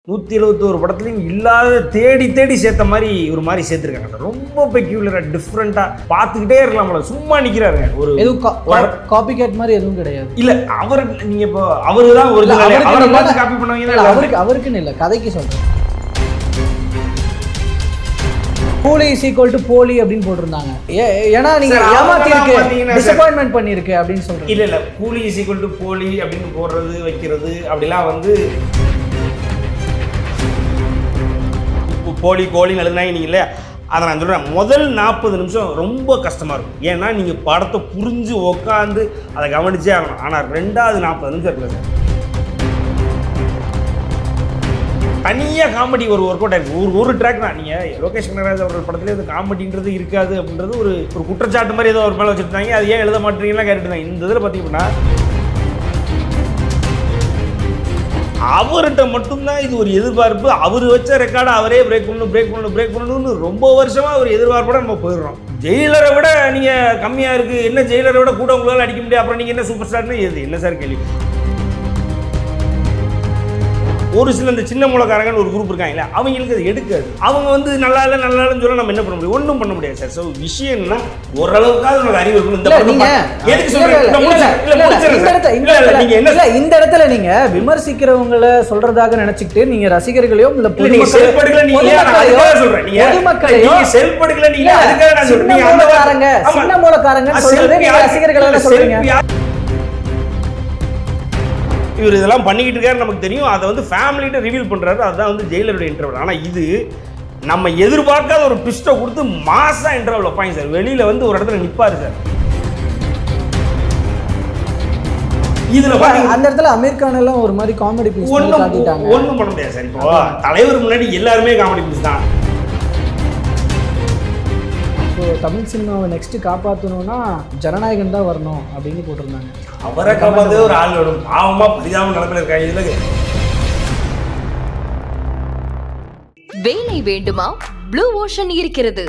171 படத்துலையும் இல்லாத தேடி தேடி சேர்த்த மாதிரி ஒரு மாதிரி சேர்த்துருக்காங்க சார். ரொம்ப பெக்யூலரா டிஃப்ரெண்டா பார்த்துக்கிட்டே இருக்கலாம். சும்மா நிக்கிறாருங்க. ஒரு காப்பி கேட் மாதிரி எதுவும் கிடையாது. இல்ல அவர் நீங்க இப்போ அவரு தான் ஒரு காப்பி பண்ணுவீங்க. அவருக்குன்னு இல்ல, கதைக்கு சொல்றேன். கூலி இஸ் ஈக்குவல் டு போலி அப்படின்னு போட்டிருந்தாங்க. ஏன்னா நீங்க ஏமாத்தி இருக்கு, டிசப்பாயின்மென்ட் பண்ணிருக்கு அப்படின்னு சொல்றீங்க. இல்ல கூலி இஸ் ஈக்குவல் டு போலி அப்படின்னு போடுறது வைக்கிறது அப்படிலாம் வந்து போலி கோலின்னு எழுதுனாங்க நீங்கள் இல்லையா? அதை நான் சொல்கிறேன், முதல் 40 நிமிஷம் ரொம்ப கஷ்டமாக இருக்கும். ஏன்னா நீங்கள் படத்தை புரிஞ்சு உட்காந்து அதை கவனிச்சே ஆகணும். ஆனால் 2வது 40 நிமிஷம் இருக்குல்ல சார், தனியாக காமெடி ஒரு ஒர்க் அவுட் ஆகிருக்கு. ஒரு ட்ராக் தான். நீங்கள் லோகேஷ் கனகராஜ் அவர்கள் படத்துலேயே வந்து காமெடின்றது இருக்காது அப்படின்றது ஒரு குற்றச்சாட்டு மாதிரி ஏதோ ஒரு மேலே வச்சுருந்தாங்க. அது ஏன் எழுத மாட்டீங்கன்னா கேட்டுருந்தாங்க. இந்த இதில் பார்த்தீங்கன்னா அவர்கிட்ட மட்டும்தான் இது ஒரு எதிர்பார்ப்பு. அவர் வச்ச ரெக்கார்டை அவரே பிரேக் பண்ணணும்னு ரொம்ப வருஷமாக ஒரு எதிர்பார்ப்போட நம்ம போயிடுறோம். ஜெயிலரை விட நீங்கள் கம்மியாக இருக்குது, என்ன ஜெயிலரை விட கூட உங்களால் அடிக்க முடியாது, அப்புறம் நீங்கள் என்ன சூப்பர் ஸ்டார்னு எது என்ன சார் கேள்வி? ஒரு சில இந்த சின்ன மூலக்காரங்கன்னு ஒரு குரூப் இருக்காங்களே, அவங்களுக்கு அது எடுக்காது. அவங்க வந்து நல்லா இல்லைன்னு சொல்ல நம்ம என்ன பண்ண முடியும்? ஒன்றும் பண்ண முடியாது சார். ஸோ விஷயம்னா ஓரளவுக்காவது உங்களுக்கு அறிவு இருக்கணும். இந்த இடத்துல நீங்க விமர்சிக்கிறவங்களை சொல்றதாக நினைச்சுக்கிட்டு நீங்க ரசிகர்களையும் இல்ல சின்ன மூலக்காரங்க ரசிகர்கள் சொல்றீங்க. இவர் இதெல்லாம் பண்ணிக்கிட்டு இருக்காரு நமக்கு தெரியும். அதை வந்து ஃபேமிலிகிட்ட ரிவீல் பண்ணுறாரு. அதுதான் வந்து ஜெயிலருடைய இன்டர்வல். ஆனால் இது நம்ம எதிர்பார்க்காத ஒரு ட்விஸ்ட்டை கொடுத்து மாசா இன்டர்வல் வைப்பாங்க சார். வெளியில் வந்து ஒரு இடத்துல நிற்பாரு சார். இதுல அந்த இடத்துல அமீர் கான் எல்லாம் ஒரு மாதிரி காமெடி பீஸ் காட்டிட்டாங்க. ஒன்றும் பண்ண முடியாது சார். இப்போ தலைவர் முன்னாடி எல்லாருமே காமெடி பீஸ் தான். தமிழ் சினிமாவை நெக்ஸ்ட் காப்பாற்றணும்னா ஜனநாயகன் தான் வரணும் அப்படின்னு போட்டிருந்தாங்க. அவரை காப்பாற்ற ஒரு ஆள் வேணும். பாவமா பரிதாபம் நிலைமையில இருக்காங்க. இதுல வேலை வேண்டுமா? ப்ளூ ஓஷன் இருக்கிறது.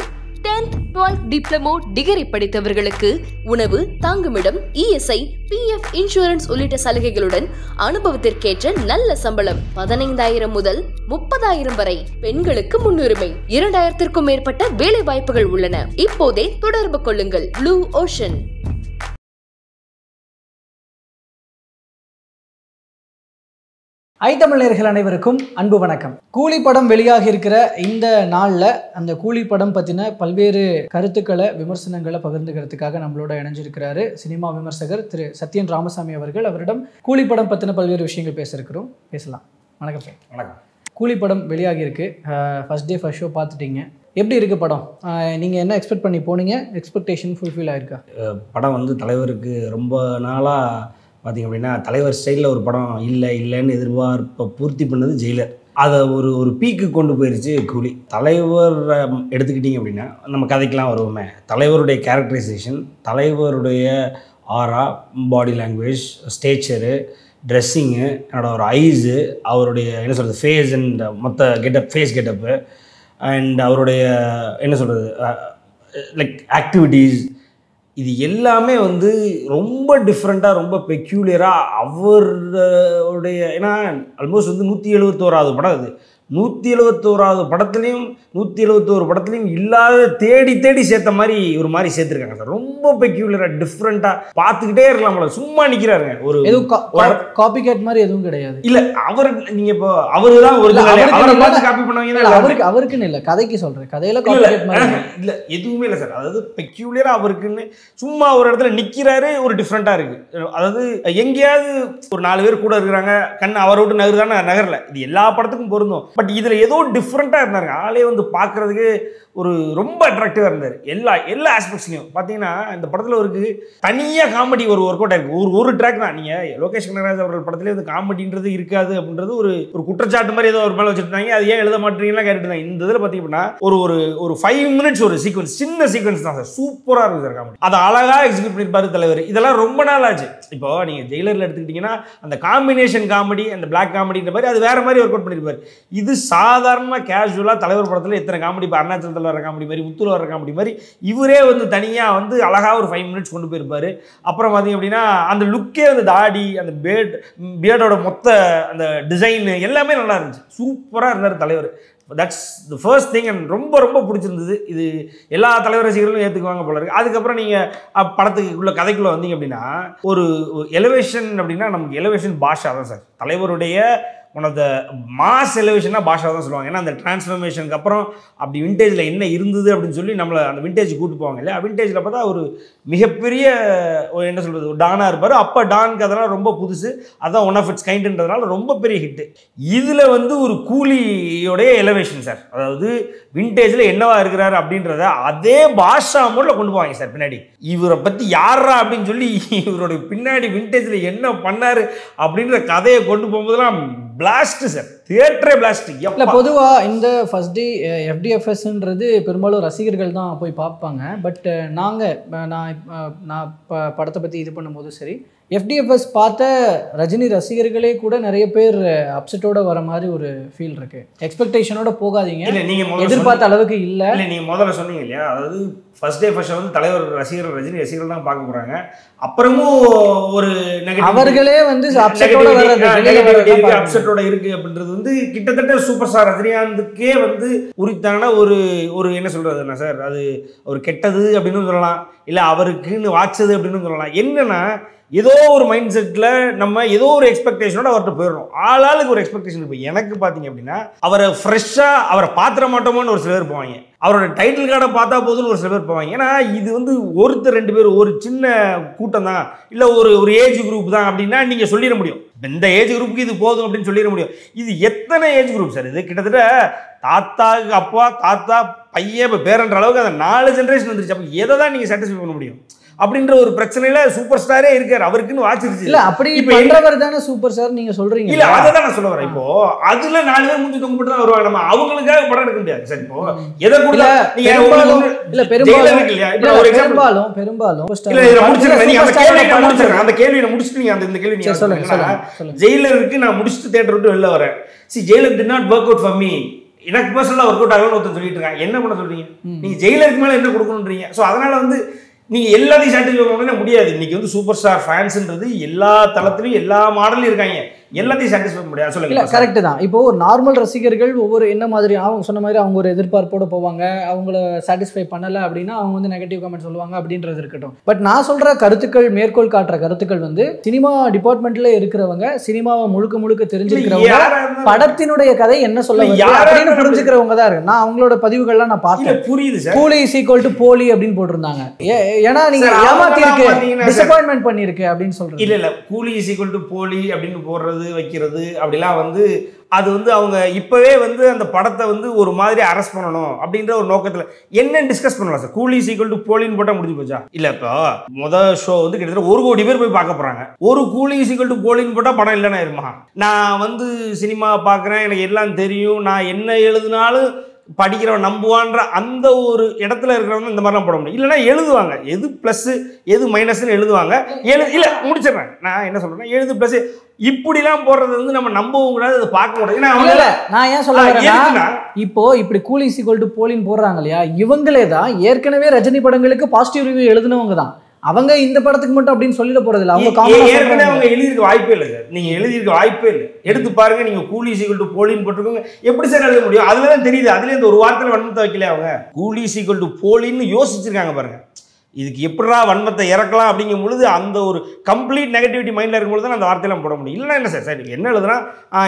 10th 12th டிப்ளமோ டிகிரி படித்தவர்களுக்கு உணவு, தங்குமிடம், இஎஸ்ஐ, பிஎஃப் இன்சூரன்ஸ் உள்ளிட்ட சலுகைகளுடன் அனுபவத்திற்கேற்ற நல்ல சம்பளம் 15,000 முதல் 30,000 வரை. பெண்களுக்கு முன்னுரிமை. 2,000க்கும் மேற்பட்ட வேலை வாய்ப்புகள் உள்ளன. இப்போதே தொடர்பு கொள்ளுங்கள். Blue ocean. தமிழர்கள் அனைவருக்கும் அன்பு வணக்கம். கூலி படம் வெளியாகி இருக்கிற இந்த நாளில் அந்த கூலி படம் பற்றின பல்வேறு கருத்துக்களை, விமர்சனங்களை பகிர்ந்துக்கிறதுக்காக நம்மளோட இணைஞ்சிருக்கிறாரு சினிமா விமர்சகர் திரு சத்யன் ராமசாமி அவர்கள். அவரிடம் கூலி படம் பற்றின பல்வேறு விஷயங்கள் பேசலாம். வணக்கம் சார். வணக்கம். கூலி படம் வெளியாகி இருக்கு. ஃபர்ஸ்ட் டே ஃபர்ஸ்ட் ஷோ பார்த்துட்டீங்க. எப்படி இருக்கு படம்? நீங்கள் என்ன எக்ஸ்பெக்ட் பண்ணி போனீங்க? எக்ஸ்பெக்டேஷன் ஃபுல்ஃபில் ஆயிருக்கா? படம் வந்து தலைவருக்கு ரொம்ப நாளாக பார்த்திங்க அப்படின்னா தலைவர் ஸ்டைலில் ஒரு படம் இல்லைன்னு எதிர்பார்ப்பை பூர்த்தி பண்ணது ஜெயிலர். அதை ஒரு பீக்கு கொண்டு போயிடுச்சு கூலி. தலைவர் எடுத்துக்கிட்டிங்க அப்படின்னா நம்ம கதைக்கெலாம் வருவோமே, தலைவருடைய கேரக்டரைசேஷன், தலைவருடைய ஆரா, பாடி லாங்குவேஜ், ஸ்டேச்சரு, ட்ரெஸ்ஸிங்கு, என்னோட ஒரு ஐஸு, அவருடைய என்ன சொல்கிறது ஃபேஸ் அண்ட் மொத்த கெட்டப், ஃபேஸ் கெட்டப்பு அண்ட் அவருடைய என்ன சொல்கிறது லைக் ஆக்டிவிட்டீஸ், இது எல்லாமே வந்து ரொம்ப டிஃப்ரெண்ட்டாக, ரொம்ப பெக்யூலியராக அவருடைய ஏன்னா ஆல்மோஸ்ட் வந்து 171வது படம் அது. 171வது படத்துலையும் 171 படத்துலையும் இல்லாத தேடி தேடி சேர்த்த மாதிரி ஒரு மாதிரி சேர்த்துருக்காங்க சார். ரொம்ப பெக்யூலியராக டிஃப்ரெண்ட்டாக பார்த்துக்கிட்டே இருக்கலாம். சும்மா நிற்கிறாருங்க. ஒரு காப்பி கேட் மாதிரி எதுவும் கிடையாது. இல்லை அவர் நீங்கள் இப்போ அவரு தான் ஒரு காப்பி பண்ணுவீங்க. அவருக்குன்னு இல்லை, கதைக்கு சொல்கிறேன். கதையில் இல்லை எதுவுமே இல்லை சார். அதாவது பெக்யூலியராக அவருக்குன்னு சும்மா ஒரு இடத்துல நிற்கிறாரு. ஒரு டிஃப்ரெண்ட்டாக இருக்குது. அதாவது எங்கேயாவது ஒரு 4 பேர் கூட இருக்கிறாங்க, கண் அவரை விட்டு நகருதானே நகரல. இது எல்லா படத்துக்கும் பொருந்தும். பட் இதில் ஏதோ டிஃப்ரெண்ட்டாக இருந்தாருங்க. ஆளே வந்து பார்க்குறதுக்கு ஒரு ரொம்ப அட்ராக்டிவாக இருந்தார். எல்லா ஆஸ்பெக்ட்ஸ்லையும் பார்த்தீங்கன்னா இந்த படத்தில் ஒரு தனியாக காமெடி ஒரு ஒர்க் அவுட் ஆகிருக்கு. ஒரு ட்ராக் தான். நீங்கள் லோகேஷ் கனகராஜ் அவர்கள் படத்துலேயே வந்து காமெடின்றது இருக்காது அப்படின்றது ஒரு குற்றச்சாட்டு மாதிரி ஏதோ ஒரு மேலே வச்சுருந்தாங்க. அது ஏன் எழுத மாட்டீங்கன்னா கேட்டுருந்தாங்க. இந்த இதில் பார்த்தீங்கன்னா ஒரு 5 மினிட்ஸ் ஒரு சீக்வன்ஸ், சின்ன சீக்வன்ஸ் தான் சார். சூப்பராக இருக்குது சார் காமெடி. அதை அழகாக எக்ஸிக்யூட் பண்ணியிருப்பாரு தலைவர். இதெல்லாம் ரொம்ப நாள் ஆச்சு. இப்போ நீங்கள் ஜெயிலரில் எடுத்துக்கிட்டிங்கன்னா அந்த காம்பினேஷன் காமெடி, அந்த பிளாக் காமெடின்ற மாதிரி அது வேறு மாதிரி ஒர்க் அவுட் பண்ணியிருப்பார். இது சாதாரணமாக கேஷுவலாக தலைவர் படத்தில் எத்தனை காமெடி, இப்போ அருணாச்சலத்தில் வர காமெடி மாதிரி, முத்துல வர காமெடி மாதிரி இவரே வந்து தனியாக வந்து அழகாக ஒரு 5 மினிட்ஸ் கொண்டு போயிருப்பார். அப்புறம் பார்த்திங்க அப்படின்னா அந்த லுக்கே, அந்த தாடி, அந்த பியர்டோட மொத்த அந்த டிசைனு எல்லாமே நல்லா இருந்துச்சு. சூப்பராக இருந்தார் தலைவர். That's the first thing. And ரொம்ப ரொம்ப பிடிச்சிருந்தது. இது எல்லா தலைவர் ரசிகர்களும் ஏற்றுக்குவாங்க போல இருக்குது. அதுக்கப்புறம் நீங்கள் படத்துக்கு உள்ள கதைக்குள்ளே வந்தீங்க அப்படின்னா ஒரு எலிவேஷன் அப்படின்னா நமக்கு எலிவேஷன் பாஷா தான் சார். தலைவருடைய ஒன் ஆஃப் த மாஸ் எலிவேஷன்னா பாஷா தான் சொல்லுவாங்க. ஏன்னா அந்த டிரான்ஸ்ஃபர்மேஷனுக்கு அப்புறம் அப்படி விண்டேஜில் என்ன இருந்தது அப்படின்னு சொல்லி நம்மளை அந்த விண்டேஜ் கூட்டு போவாங்க இல்லையா. விண்டேஜில் பார்த்தா ஒரு மிகப்பெரிய என்ன சொல்கிறது, ஒரு டானாக இருப்பார். அப்போ டானுக்கு அதெல்லாம் ரொம்ப புதுசு, அதுதான் ஒன் ஆஃப் இட்ஸ் கைண்டுன்றதுனால ரொம்ப பெரிய ஹிட்டு. இதில் வந்து ஒரு கூலியோடைய எலிவேஷன் சார். அதாவது விண்டேஜில் என்னவா இருக்கிறாரு அப்படின்றத அதே பாஷா மோடில் கொண்டு போவாங்க சார். பின்னாடி இவரை பற்றி யாரா அப்படின்னு சொல்லி இவருடைய பின்னாடி விண்டேஜில் என்ன பண்ணார் அப்படின்ற கதையை கொண்டு போகும்போதெல்லாம் பிளாஸ்ட் சார். தியேட்டரே பிளாஸ்ட். இல்லை, பொதுவாக இந்த ஃபர்ஸ்ட் டே FDFSன்றது பெரும்பாலும் ரசிகர்கள் தான் போய் பார்ப்பாங்க. பட் நான் படத்தை பற்றி இது பண்ணும்போது சரி, FDFS பார்த்த ரஜினி ரசிகர்களே கூட நிறைய பேர் அப்செட்டோட வர மாதிரி ஒரு ஃபீல் இருக்கு. எக்ஸ்பெக்டேஷனோட போகாதீங்க, எதிர்பார்த்த அளவுக்கு இல்லை. இல்லை, நீங்கள் முதல்ல சொன்னீங்க இல்லையா, அதாவது ஃபர்ஸ்ட் டே ஃபர்ஸ்ட் வந்து தலைவர் ரசிகர்கள், ரஜினி ரசிகர்கள் தான் பார்க்க போகிறாங்க. அப்புறமும் ஒரு அவர்களே வந்து அப்செட்டோட இருக்கு அப்படின்றது வந்து கிட்டத்தட்ட சூப்பர் ஸ்டார் ரஜினிகாந்துக்கே வந்து உரித்தான ஒரு என்ன சொல்றதுன்னா சார், அது ஒரு கெட்டது அப்படின்னு சொல்லலாம், இல்லை அவருக்குன்னு வாச்சது அப்படின்னு சொல்லலாம். என்னன்னா ஏதோ ஒரு மைண்ட் செட்டில் நம்ம ஏதோ ஒரு எக்ஸ்பெக்டேஷனோட அவர்கிட்ட போயிடணும். ஆளாளுக்கு ஒரு எக்ஸ்பெக்டேஷன். இப்போ எனக்கு பார்த்தீங்க அப்படின்னா அவரை ஃப்ரெஷ்ஷாக அவரை பார்த்துட மாட்டோமோன்னு ஒரு சில பேர் போவாங்க. அவரோட டைட்டில் கார்டை பார்த்தா போதுன்னு ஒரு சில பேர் போவாங்க. ஏன்னா இது வந்து ஒருத்தர் 2 பேர் ஒரு சின்ன கூட்டம் தான், இல்லை ஒரு ஏஜ் குரூப் தான் அப்படின்னா நீங்கள் சொல்லிட முடியும். இந்த ஏஜ் குரூப்புக்கு இது போதும் அப்படின்னு சொல்லிட முடியும். இது எத்தனை ஏஜ் குரூப் சார்? இது கிட்டத்தட்ட தாத்தாக்கு அப்பா, தாத்தா பையன், இப்போ பேரன்ற அளவுக்கு அந்த 4 ஜென்ரேஷன் வந்துருச்சு. அப்போ எதை தான் நீங்கள் சாட்டிஸ்ஃபை பண்ண முடியும் அப்படின்ற ஒரு பிரச்சனையில சூப்பர் ஸ்டாரே இருக்காரு. அவருக்குன்னு வாச்சிருச்சு. இல்ல, அப்படி பண்றவர் தானே சூப்பர் ஸ்டார் நீங்க சொல்றீங்க. இல்ல, அதை தான் நான் சொல்ல வரேன். இப்போ அதுல 4 பேர் மூஞ்சி தொங்க போட்டு தான் வருவாங்க. நம்ம அவங்களுக்காக படம் எடுக்க முடியாது சார். இப்போ எதை கூட நீங்க இல்ல பெரும்பாலும் அந்த கேள்வியை முடிச்சுட்டு நீங்க இந்த கேள்வி நீங்க சொல்லுங்க. ஜெயிலருக்கு நான் முடிச்சுட்டு தியேட்டர் விட்டு வெளில வரேன். See, Jailer did not work out for me. எனக்கு பர்சனலா ஒர்க் அவுட் ஆகணும்னு ஒருத்தர் சொல்லிட்டு இருக்காங்க. என்ன பண்ண சொல்றீங்க நீங்க? ஜெயிலருக்கு மேல என்ன கொடுக்கணும்ன்றீங்க. ஸோ அதனால வந்து நீங்கள் எல்லாத்தையும் சாட்டிஸ்ஃபை பண்ண முடியாது. இன்றைக்கி வந்து சூப்பர் ஸ்டார் ஃபேன்ஸுன்றது எல்லா தளத்துலையும் எல்லா மாடலையும் இருக்காங்க. எல்லாத்தையும் சாட்டிஸ்ஃபை பண்ண முடியாது. சொல்லுங்க. இல்லை, கரெக்டு தான். இப்போ ஒரு நார்மல் ரசிகர்கள் ஒவ்வொரு என்ன மாதிரி அவங்க சொன்ன மாதிரி அவங்க ஒரு எதிர்பார்ப்போடு போவாங்க. அவங்கள சாட்டிஸ்ஃபை பண்ணலை அப்படின்னா அவங்க வந்து நெகட்டிவ் கமெண்ட் சொல்லுவாங்க அப்படின்றது இருக்கட்டும். பட் நான் சொல்கிற கருத்துக்கள், மேற்கோள் காட்டுற கருத்துக்கள் வந்து சினிமா டிபார்ட்மெண்ட்டில் இருக்கிறவங்க, சினிமாவை முழுக்க தெரிஞ்சுக்கிறவங்க, படத்தினுடைய கதை என்ன சொல்ல அப்படின்னு புரிஞ்சுக்கிறவங்க தான் இருக்கு. நான் அவங்களோட பதிவுகள்லாம் நான் பார்த்தேன். புரியுது சார். கூலி இஸ் ஈக்குவல் டு போலி அப்படின்னு போட்டிருந்தாங்க. ஏன்னா நீங்க ஏமாத்தி இருக்கு, டிசப்பாயின்ட்மெண்ட் பண்ணிருக்கு அப்படின்னு சொல்றீங்க. இல்ல கூலி இஸ் ஈக்குவல் டு போலி அப்படின்னு போடுறது வைக்கிறது அப்படிலாம் வந்து அது வந்து அவங்க இப்பவே வந்து அந்த படத்தை வந்து ஒரு மாதிரி அரெஸ்ட் பண்ணணும் அப்படின்ற ஒரு நோக்கத்தில் என்ன டிஸ்கஸ் பண்ணலாம் சார்? கூலி சீக்வல் டு போலின்னு போட்டால் முடிஞ்சு போச்சா? இல்லை, இப்போ முதல் ஷோ வந்து கிட்டத்தட்ட 1 கோடி பேர் போய் பார்க்க போகிறாங்க. ஒரு கூலி சீக்வல் டு போலின்னு போட்டால் படம் இல்லைன்னா இருமா? நான் வந்து சினிமா பார்க்குறேன், எனக்கு எல்லாம் தெரியும், நான் என்ன எழுதினாலும் படிக்கிறவன் நம்புவான்ற அந்த ஒரு இடத்துல இருக்கிறவங்க இந்த மாதிரிலாம் போட முடியும். இல்லைன்னா எழுதுவாங்க, எது ப்ளஸ்ஸு எது மைனஸ்ன்னு எழுதுவாங்க. இல்லை முடிச்சிடுறேன். நான் என்ன சொல்கிறேன், எழுது ப்ளஸ் இப்படிலாம் போடுறது வந்து நம்ம நம்பவும் கூடாது, அதை பார்க்க கூடாது. நான் ஏன் சொல்ல இப்போ இப்படி கூலி சீக்வல் டு போலின்னு போடுறாங்க இல்லையா, இவங்களே தான் ஏற்கனவே ரஜினி படங்களுக்கு பாசிட்டிவ் ரிவ்யூ எழுதினவங்க தான். அவங்க இந்த படத்துக்கு மட்டும் அப்படின்னு சொல்லிட போறது இல்லை. அவங்க ஏற்கனவே அவங்க எழுதியிருக்க வாய்ப்பே இல்லை சார். நீங்க எழுதியிருக்க வாய்ப்பே இல்லை. எடுத்து பாருங்க, நீங்க கூலி சீக்வல் டு போலின்னு போட்டிருக்கோங்க, எப்படி சார் எழுத முடியும்? அதுலதான் தெரியுது. அதுல இந்த ஒரு வார்த்தையில வன்மத்தை வைக்கல. அவங்க கூலி சீக்வல் டு போலின்னு யோசிச்சிருக்காங்க பாருங்க. இதுக்கு எப்படா வன்மத்தை இறக்கலாம் அப்படிங்கும் பொழுது அந்த ஒரு கம்ப்ளீட் நெகட்டிவிட்டி மைண்டில் இருக்கும்போது தான் அந்த வார்த்தையெல்லாம் போட முடியும். இல்லைன்னா என்ன சார், சார் என்ன எழுதுனா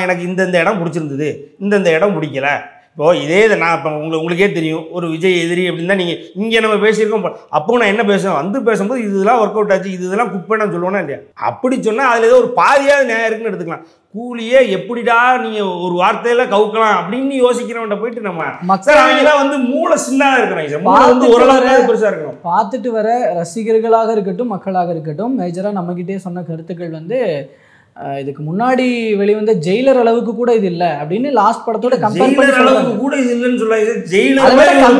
எனக்கு இந்த இடம் பிடிச்சிருந்தது, இந்த இடம் பிடிக்கல. இப்போது இதே இதை நான் இப்போ உங்களுக்கே தெரியும், ஒரு விஜய் எதிரி அப்படின்னா நீங்கள் இங்கே நம்ம பேசியிருக்கோம். அப்போ நான் என்ன பேசுவேன், வந்து பேசும்போது இதெல்லாம் ஒர்க் அவுட் ஆச்சு, இதெல்லாம் குக் பண்ண சொல்லுவேன்னா இல்லையா? அப்படி சொன்னால் அதில் ஏதோ ஒரு பாதியாவது நியாயம் இருக்குன்னு எடுத்துக்கலாம். கூலியே எப்படிடா நீங்கள் ஒரு வார்த்தையில கவுக்கலாம் அப்படின்னு யோசிக்கிறவன்ட்ட போயிட்டு நம்ம அவங்கெல்லாம் வந்து மூளை சின்னதாக இருக்கிறாங்க, வந்து ஓரளவு பெருசாக இருக்கணும். பார்த்துட்டு வர ரசிகர்களாக இருக்கட்டும், மக்களாக இருக்கட்டும், மேஜராக நம்மகிட்டே சொன்ன கருத்துக்கள் வந்து இதுக்கு முன்னாடி வெளிவந்த ஜெயிலர் அளவுக்கு கூட இது இல்ல அப்படின்னு லாஸ்ட் படத்தோட கம்பேர் பண்ணி அளவுக்கு கூட இது இல்லன்னு சொல்லாங்க. ஜெயிலர்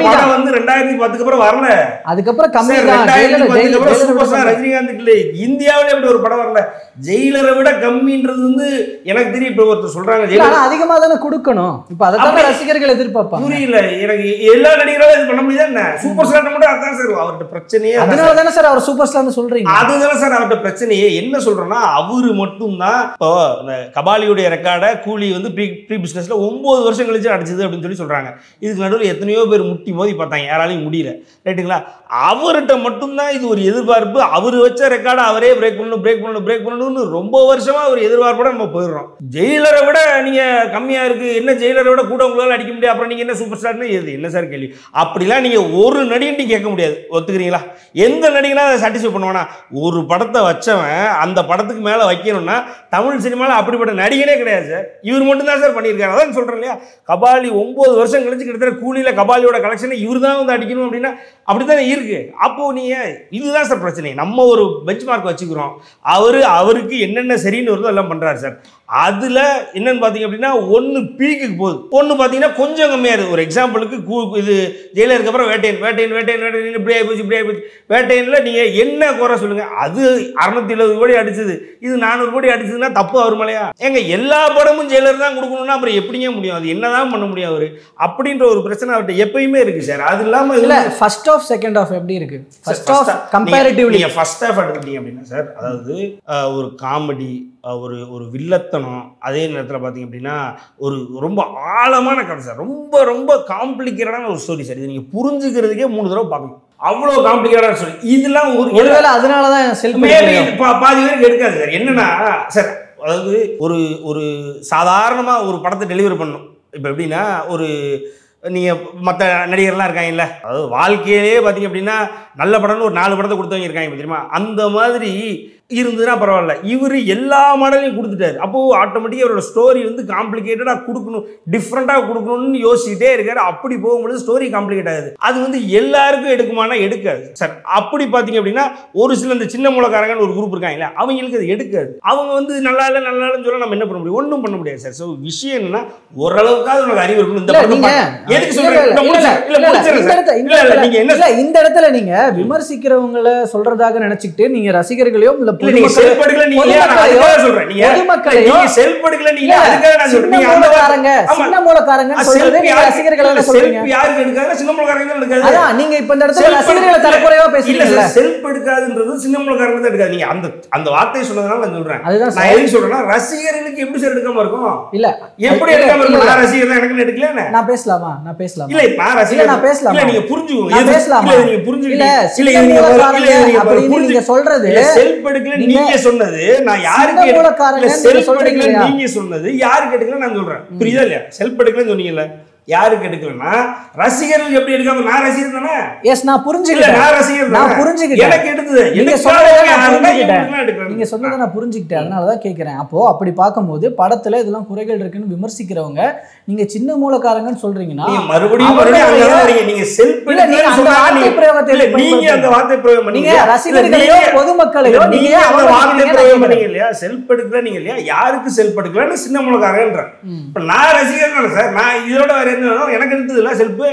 படம் வந்து 2010க்கு அப்புறம் வரல. அதுக்கப்புறம் கம்மி தான். 2010க்கு அப்புறம் சூப்பர் ஸ்டார் ரஜினிகாந்த் இல்ல இந்தியாவிலே அப்படி ஒரு படம் வரல. ஜெயிலரை விட கம்மின்றது வந்து எனக்கு தெரியும். இப்ப ஒருத்தர் சொல்றாங்க ஜெயிலர் அதிகமா தானே கொடுக்கணும். இப்ப அதான் ரசிகர்கள் எதிர்பார்ப்பாங்க. புரியல எனக்கு. எல்லா நடிகராலும் இது பண்ண முடியாது என்ன? சூப்பர் ஸ்டார் மட்டும் அதான் சார் அவர்கிட்ட பிரச்சனையே. அதனால தானே சார் அவர் சூப்பர் ஸ்டார்னு சொல்றீங்க. அதுதானே சார் அவர்கிட்ட பிரச்சனையே. என்ன சொல்றேன்னா அவரு மட்டும்தான் இப்போ இந்த கபாலியுடைய ரெக்கார்டை கூலி வந்து ப்ரீ பிசினஸ்ல 9 வருஷம் கழிச்சு அடிச்சது அப்படின்னு சொல்றாங்க. இதுக்கு நடுவில் எத்தனையோ பேர் முட்டி மோதி பார்த்தாங்க, யாராலையும் முடியல. ரைட்டுங்களா? அவர்கிட்ட மட்டும்தான் இது ஒரு எதிர்பார்ப்பு. அவர் வச்ச ரெக்கார்டை அவரே பிரேக் பண்ணணும்னு ரொம்ப வருஷமா ஒரு எதிர்பார்ப்போட நம்ம போயிடுறோம். ஜெயிலரை விட நீங்க கம்மியா இருக்கு, என்ன ஜெயிலரை விட கூட உங்களால அடிக்க முடியாது, அப்புறம் நீங்க என்ன சூப்பர் ஸ்டார்னு என்ன சார் கேள்வி? அப்படிலாம் நீங்க ஒரு நடிகை கேட்க முடியாது. ஒத்துக்கிறீங்களா? எந்த நடிகனா அதை சாட்டிஸ்ஃபை பண்ணுவானா? ஒரு படத்தை வச்சவன் அந்த படத்துக்கு மேல வைக்கணும்னா தமிழ் சினிமாவில் அப்படிப்பட்ட நடிகனே கிடையாது சார். இவர் மட்டும் தான் சார் பண்ணியிருக்காரு. அதான் சொல்றேன் இல்லையா, கபாலி 9 வருஷம் கழிச்சு கிட்டத்தட்ட கூலியில கபாலியோட கலெக்ஷனை இவர் தான் வந்து அடிக்கணும் அப்படின்னா அப்படித்தானே இருக்கு. அப்போ நீங்க இதுதான் சார் பிரச்சனை. நம்ம ஒரு பெஞ்ச் மார்க் வச்சுக்கிறோம். அவருக்கு என்னென்ன சரின்னு வருதோ எல்லாம் பண்றாரு சார். அதுல என்னன்னு பாத்தீங்க அப்படின்னா ஒன்னு பீக்கு போகுது, ஒன்னு பாத்தீங்கன்னா கொஞ்சம் கம்மியா இருக்கு. ஒரு எக்ஸாம்பிளுக்கு இது ஜெயிலருக்கு அப்புறம் வேட்டையன் இப்படி ஆயிப்போச்சு. வேட்டையன்ல நீங்க என்ன குறை சொல்லுங்க? அது 670 கோடி அடிச்சது, இது 400 கோடி அடிச்சதுன்னா தப்பு அவர் மேலையா? எங்க எல்லா படமும் ஜெயிலர் தான் கொடுக்கணும்னா அப்புறம் எப்படிங்க முடியும்? அது என்னதான் பண்ண முடியும் அவரு? அப்படின்ற ஒரு பிரச்சனை அவர்கிட்ட எப்பயுமே இருக்கு சார். அது இல்லாம இல்ல ஃபர்ஸ்ட் ஆஃப் செகண்ட் ஆஃப் எப்படி இருக்கு? ஃபர்ஸ்ட் ஆஃப் கம்பேரிட்டிவ்லி நீங்க ஃபர்ஸ்ட் ஆஃப் எடுத்துட்டீங்க அப்படின்னா சார், அதாவது ஒரு காமெடி, ஒரு வில்லத்தனம், அதே நேரத்தில் பார்த்தீங்க அப்படின்னா ஒரு ரொம்ப ஆழமான கதை சார். ரொம்ப காம்ப்ளிகேட்டடான ஒரு ஸ்டோரி சார். இது நீங்கள் புரிஞ்சுக்கிறதுக்கே 3 தடவை பார்க்கணும். அவ்வளோ காம்ப்ளிகேட்டடான ஸ்டோரி. இதெல்லாம் ஒருவேளை அதனால தான் பாதி பேருக்கு எடுக்காது சார். என்னன்னா சார், அதாவது ஒரு சாதாரணமாக ஒரு படத்தை டெலிவரி பண்ணணும். இப்போ எப்படின்னா நீங்கள் மற்ற நடிகர்லாம் இருக்காங்கல்ல, அதாவது வாழ்க்கையிலே பார்த்தீங்க அப்படின்னா நல்ல படம்னு ஒரு 4 படத்தை கொடுத்தவங்க இருக்காங்க தெரியுமா? அந்த மாதிரி இருந்ததுன்னா பரவாயில்ல. இவர் எல்லா மாடலையும் கொடுத்துட்டாரு. அப்போது ஆட்டோமேட்டிக்காக அவரோட ஸ்டோரி வந்து காம்ப்ளிகேட்டடாக கொடுக்கணும், டிஃப்ரெண்ட்டாக கொடுக்கணும்னு யோசிச்சுட்டே இருக்காரு. அப்படி போகும்போது ஸ்டோரி காம்ப்ளிகேட் ஆகுது. அது வந்து எல்லாருக்கும் எடுக்குமானா எடுக்காது சார். அப்படி பார்த்தீங்க அப்படின்னா ஒரு சில இந்த சின்ன மூலக்காரங்கன்னு ஒரு குரூப் இருக்காங்களா, அவங்களுக்கு அது எடுக்காது. அவங்க வந்து நல்லா இல்லைன்னு சொல்ல நம்ம என்ன பண்ண முடியும்? ஒன்றும் பண்ண முடியாது சார். ஸோ விஷயம் என்னன்னா ஓரளவுக்காவது உனக்கு அறிவு இருக்கணும். இந்த இடத்துல நீங்க விமர்சிக்கிறவங்களை சொல்றதாக நினைச்சுக்கிட்டு நீங்க ரசிகர்களையும் அந்த வார்த்தையை சொன்னதுனால நான் சொல்றேன். நான் எதுக்கு சொல்றேன்னா ரசிகர்களுக்கு எப்படி சார் எடுக்காம இருக்கும்? இல்ல எப்படி எடுக்காம இருக்கும்? நான் ரசிகர் தான், எனக்கு எடுக்கல. நான் பேசலாமா? நான் பேசலாம். இல்ல நான் ரசிகர், நான் பேசலாம். இல்ல நீங்க புரிஞ்சுக்கோங்க. நான் பேசலாமா? இல்ல நீங்க புரிஞ்சுக்கீங்க. இல்ல நீங்க சொல்றது செல்ஃப் எடுக்கல நீங்க சொன்னது, நான் யாருக்கு செல்ஃப் எடுக்கல நீங்க சொன்னது யாருக்கு எடுக்கல நான் சொல்றேன். புரியுதா இல்லையா? செல்ஃப் எடுக்கலன்னு சொன்னீங்கல்ல, யாருக்கு எடுக்கலன்னா ரசிகர்களுக்கு எப்படி எடுக்காம? நான் ரசிகர் தானே. எஸ், நான் புரிஞ்சுக்கிட்டேன். நான் ரசிகர், நான் புரிஞ்சுக்கிட்டேன். எனக்கு எடுத்தது நீங்க சொன்னதை நான் புரிஞ்சுக்கிட்டேன். அதனால தான் கேட்கிறேன். அப்போ அப்படி பார்க்கும்போது படத்துல இதெல்லாம் குறைகள் இருக்குன்னு விமர்சிக்கிறவங்க நீங்க சின்ன மூலக்காரங்கன்னு சொல்றீங்கன்னா மறுபடியும் நீங்க செல்ஃப் நீங்க அந்த வார்த்தை பிரயோகம் பண்ணீங்க. ரசிகர்களையோ பொதுமக்களையோ நீங்க அந்த வார்த்தை பிரயோகம் பண்ணீங்க இல்லையா? செல்ஃப் எடுக்கல நீங்க இல்லையா? யாருக்கு செல்ஃப் எடுக்கலன்னு சின்ன மூலக்காரங்கன்ற. இப்ப நான் ரசிகர் சார், நான் இதோட வேற என்ன எனக்கு எடுத்தது இல்லை செல்ஃபு.